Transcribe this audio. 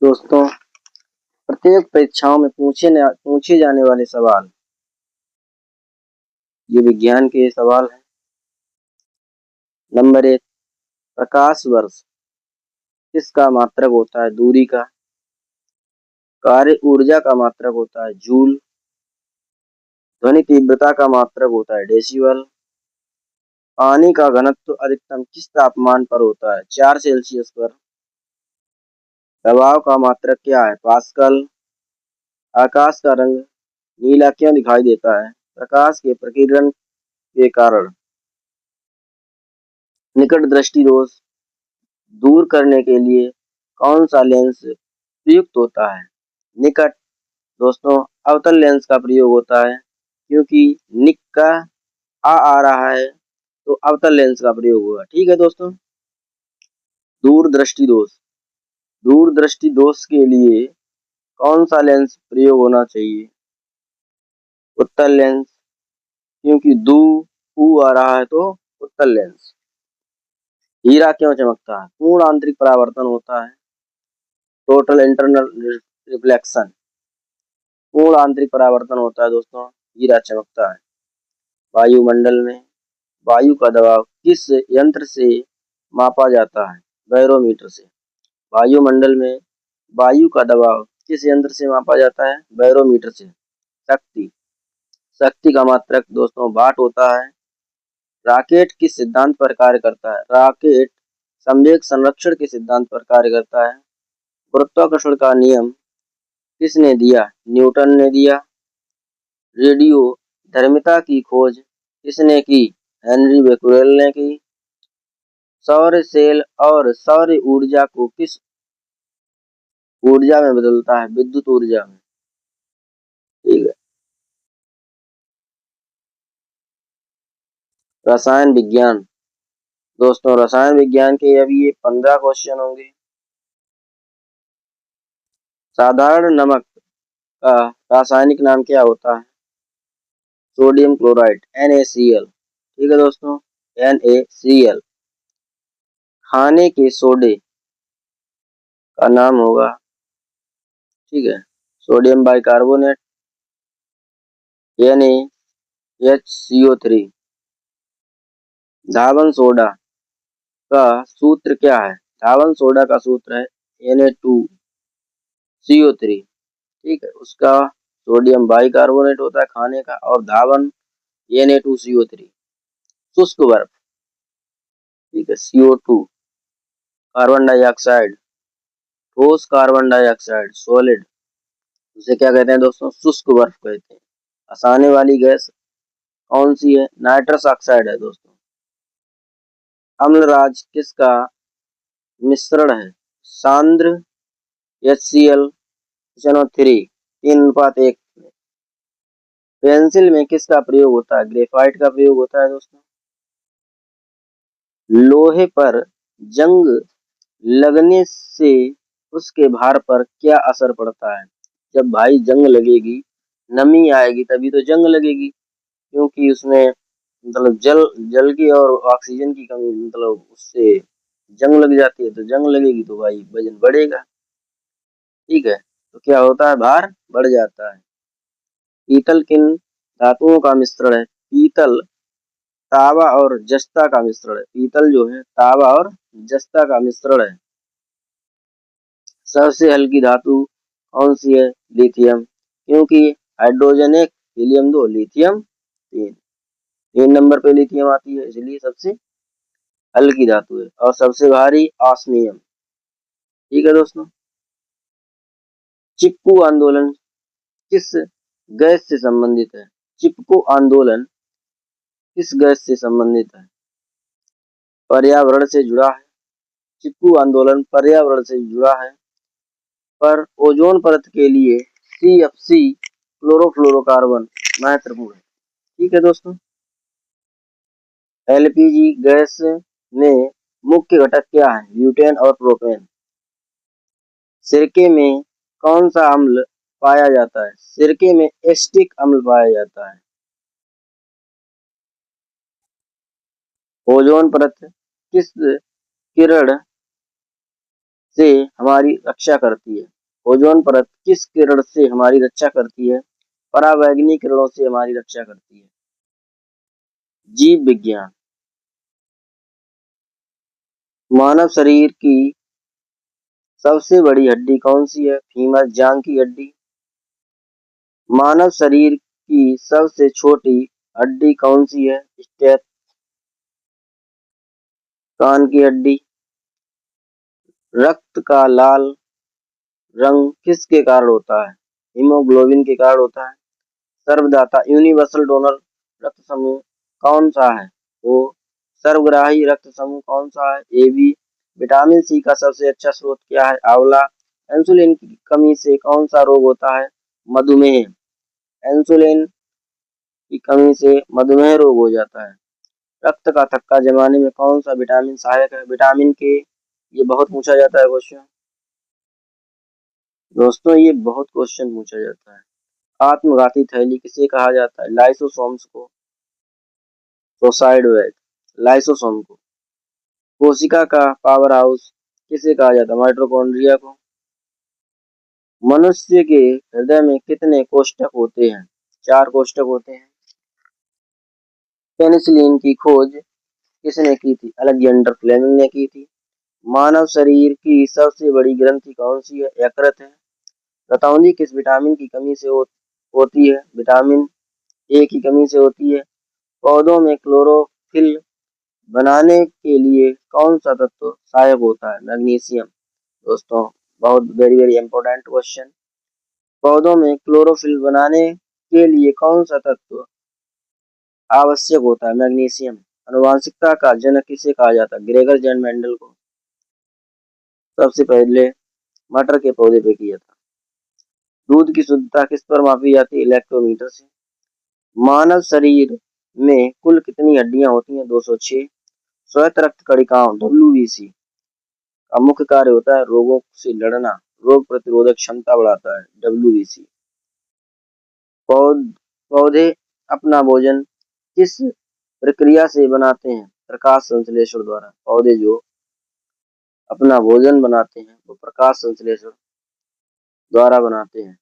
दोस्तों, प्रत्येक परीक्षाओं में पूछे जाने वाले सवाल, ये विज्ञान के सवाल हैं। नंबर 1, प्रकाश वर्ष किसका मात्रक होता है? दूरी का। कार्य ऊर्जा का मात्रक होता है जूल। ध्वनि तीव्रता का मात्रक होता है डेसिबल। पानी का घनत्व अधिकतम किस तापमान पर होता है? 4 सेल्सियस पर। दबाव का मात्रक क्या है? पास्कल। आकाश का रंग नीला क्यों दिखाई देता है? प्रकाश के प्रकीर्णन के कारण। निकट दृष्टि दोष दूर करने के लिए कौन सा लेंस प्रयुक्त होता है? निकट। दोस्तों, अवतल लेंस का प्रयोग होता है, क्योंकि निक का आ रहा है तो अवतल लेंस का प्रयोग होगा। ठीक है दोस्तों। दूर दृष्टि दोष, दूर दृष्टि दोष के लिए कौन सा लेंस प्रयोग होना चाहिए? उत्तल लेंस, क्योंकि दू ऊ आ रहा है तो उत्तल लेंस। हीरा क्यों चमकता है? पूर्ण आंतरिक परावर्तन होता है, टोटल इंटरनल रिफ्लेक्शन। पूर्ण आंतरिक परावर्तन होता है दोस्तों, हीरा चमकता है। वायुमंडल में वायु का दबाव किस यंत्र से मापा जाता है? बैरोमीटर से। वायुमंडल में वायु का दबाव किस यंत्र से मापा जाता है? बैरोमीटर से। शक्ति, शक्ति का मात्रक दोस्तों वाट होता है। रॉकेट किस सिद्धांत पर कार्य करता है? रॉकेट संवेग संरक्षण के सिद्धांत पर कार्य करता है। गुरुत्वाकर्षण का नियम किसने दिया? न्यूटन ने दिया। रेडियो धर्मिता की खोज किसने की? हेनरी बेक्वेल ने की। सौर सेल और सौर ऊर्जा को किस ऊर्जा में बदलता है? विद्युत ऊर्जा में। ठीक है। रसायन विज्ञान, दोस्तों रसायन विज्ञान के अभी ये 15 क्वेश्चन होंगे। साधारण नमक का रासायनिक नाम क्या होता है? Sodium chloride, NaCl। ठीक है दोस्तों, NaCl। खाने के सोडे का नाम होगा, ठीक है, सोडियम बाइकार्बोनेट, NaHCO3। धावन सोडा का सूत्र क्या है? धावन सोडा का सूत्र है Na2CO3। ठीक है, उसका सोडियम बाइकार्बोनेट होता है खाने का, और धावन Na2CO3। शुष्क बर्फ, ठीक है, CO2। कार्बन डाइऑक्साइड, ठोस कार्बन डाइऑक्साइड सॉलिड, उसे क्या कहते हैं दोस्तों? शुष्क बर्फ कहते हैं। हंसाने वाली गैस कौन सी है? नाइट्रस ऑक्साइड है दोस्तों। अम्लराज किसका मिश्रण है? सांद्र HCl3 3:1। पेंसिल में किसका प्रयोग होता है? ग्रेफाइट का प्रयोग होता है दोस्तों। लोहे पर जंग लगने से उसके भार पर क्या असर पड़ता है? जब भाई जंग लगेगी, नमी आएगी तभी तो जंग लगेगी, क्योंकि उसमें मतलब जल जल की और ऑक्सीजन की कमी, मतलब उससे जंग लग जाती है, तो जंग लगेगी तो भाई वजन बढ़ेगा। ठीक है, तो क्या होता है? भार बढ़ जाता है। पीतल किन धातुओं का मिश्रण है? पीतल तांबा और जस्ता का मिश्रण है। पीतल जो है तांबा और जस्ता का मिश्रण है। सबसे हल्की धातु कौन सी है? लिथियम, क्योंकि हाइड्रोजन 1, हीलियम 2, लिथियम 3। 3 नंबर पे लिथियम आती है, इसलिए सबसे हल्की धातु है। और सबसे भारी ऑस्मियम। ठीक है दोस्तों। चिपकू आंदोलन किस गैस से संबंधित है? चिपकू आंदोलन किस गैस से संबंधित है? पर्यावरण से जुड़ा है। चिपकू आंदोलन पर्यावरण से जुड़ा है, पर ओजोन परत के लिए CFC क्लोरोफ्लोरोकार्बन महत्वपूर्ण है। ठीक है दोस्तों। LPG गैस में मुख्य घटक क्या है? ब्यूटेन और प्रोपेन। सिरके में कौन सा अम्ल पाया जाता है? सिरके में एसिटिक अम्ल पाया जाता है। ओजोन परत किस किरण से हमारी रक्षा करती है? ओजोन परत किस किरण से हमारी रक्षा करती है? परावैंगनी किरणों से हमारी रक्षा करती है। जीव विज्ञान। मानव शरीर की सबसे बड़ी हड्डी कौन सी है? फीमर, जांघ की हड्डी। मानव शरीर की सबसे छोटी हड्डी कौन सी है? स्टेप, कान की हड्डी। रक्त का लाल रंग किसके कारण होता है? हीमोग्लोबिन के कारण होता है। सर्वदाता यूनिवर्सल डोनर रक्त समूह कौन सा है? वो सर्वग्राही रक्त समूह कौन सा है? A B. विटामिन सी का सबसे अच्छा स्रोत क्या है? आंवला। इंसुलिन की कमी से कौन सा रोग होता है? मधुमेह। इंसुलिन की कमी से मधुमेह रोग हो जाता है। रक्त का थक्का जमाने में कौन सा विटामिन सहायक है? विटामिन के। ये बहुत पूछा जाता है क्वेश्चन। दोस्तों ये बहुत क्वेश्चन पूछा जाता है। आत्मघाती थैली किसे कहा जाता है? लाइसोसोम्स को। सुसाइड वेग, लाइसोसोम को। कोशिका का पावर हाउस किसे कहा जाता है? माइटोकॉन्ड्रिया को। मनुष्य के हृदय में कितने कोष्ठक होते हैं? 4 कोष्ठक होते हैं। पेनिसिलिन की खोज किसने की थी? अलेक्जेंडर फ्लेमिंग ने की थी। मानव शरीर की सबसे बड़ी ग्रंथि कौन सी है? यकृत है। रतौंधी किस विटामिन की कमी से होती है? विटामिन ए की कमी से होती है। पौधों में क्लोरोफिल बनाने के लिए कौन सा तत्व सहायक होता है? मैग्नीशियम। दोस्तों बहुत वेरी वेरी इंपॉर्टेंट क्वेश्चन। पौधों में क्लोरोफिल बनाने के लिए कौन सा तत्व आवश्यक होता है? मैग्नीशियम। आनुवंशिकता का जनक किसे कहा जाता है? ग्रेगर जैन मेंडल को। सबसे पहले मटर के पौधे पे किया था। दूध की शुद्धता किस पर मापी जाती है? इलेक्ट्रोमीटर से। मानव शरीर में कुल कितनी हड्डियां होती हैं? 206। श्वेत रक्त कणिकाओं WBC का मुख्य कार्य होता है रोगों से लड़ना, रोग प्रतिरोधक क्षमता बढ़ाता है। WBC। पौधे अपना भोजन किस प्रक्रिया से बनाते हैं? प्रकाश संश्लेषण द्वारा। पौधे जो अपना भोजन बनाते हैं वो प्रकाश संश्लेषण द्वारा बनाते हैं।